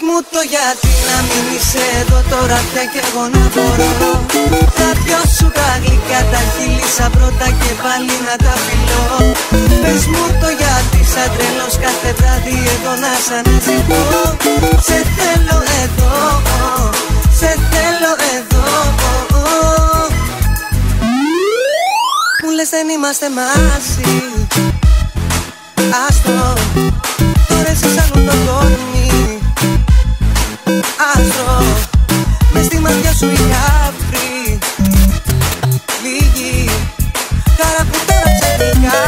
μου το γιατί να μην είσαι εδώ τώρα πια κι εγώ να μπορώ. Τα δυο σου τα γλυκά τα χείλησα πρώτα και πάλι να τα φιλώ. Πες μου το γιατί σαν τρελός κάθε βράδυ εδώ να σ' αναζητώ. Σε θέλω εδώ, σε θέλω εδώ. Μου λες δεν είμαστε μαζί. Άστρο, τώρα εσύ σαν το κόρμι. Άστρο, μες στη μάτια σου η άβρη. Λίγη χαρά που τώρα ξαφνικά.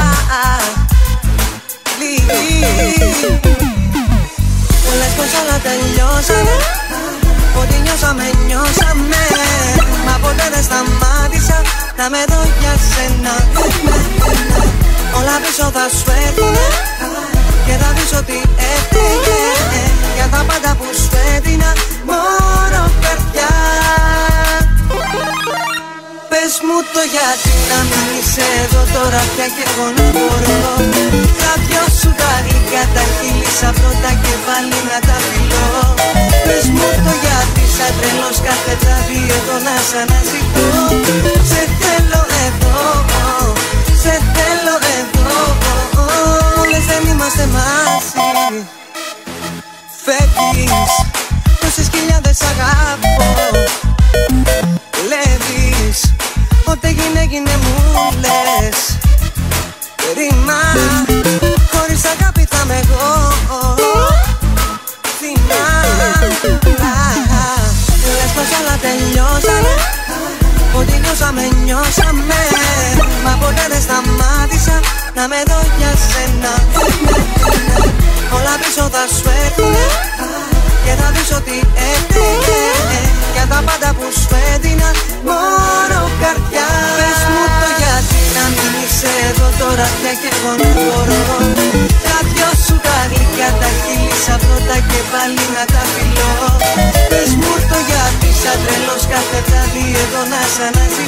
Λίγη. Μου λες πως όλα τελειώσανε. Ό,τι νιώσαμε, νιώσαμε. Μα ποτέ δεν σταμάτησα να με δω για σένα. Όλα πίσω θα σου έρθουνε και θα δεις ότι έφυγε για τα πάντα που σου έδινα μόνο καρδιά. Πες μου το γιατί να μην είσαι εδώ τώρα πια κι εγώ να μπορώ. Τα δυο σου τα γλυκά τα χείλησα πρώτα και πάλι να τα φιλώ. Πες μου το γιατί σαν τρελός κάθε βράδυ εδώ να σ' αναζητώ. Σε θέλω εδώ, σε θέλω εδώ. Λες δεν είμαστε μαζί. Φεύγεις, τόσες χιλιάδες αγάπω. Κλέβεις, ό,τι έγινε μου λες. Ρήμα, χωρίς αγάπη θα είμαι εγώ. Θύμα. Λες πως όλα τελειώσανε. Ό,τι νιώσαμε, νιώσαμε. Μα ποτέ δεν σταμάτησα να με δω για σένα. Όλα πίσω θα σου έρθουνε και θα δεις ότι έφυγε για τα πάντα που σου έδινα μόνο καρδιά. Πες μου το γιατί να μην είσαι εδώ τώρα πια κι εγώ να μπορώ. Τα δυο σου τα γλυκά τα χείλησα πρώτα και πάλι να τα φιλώ. Πες μου το γιατί σαν τρελός κάθε βράδυ εδώ να σ' αναζητώ.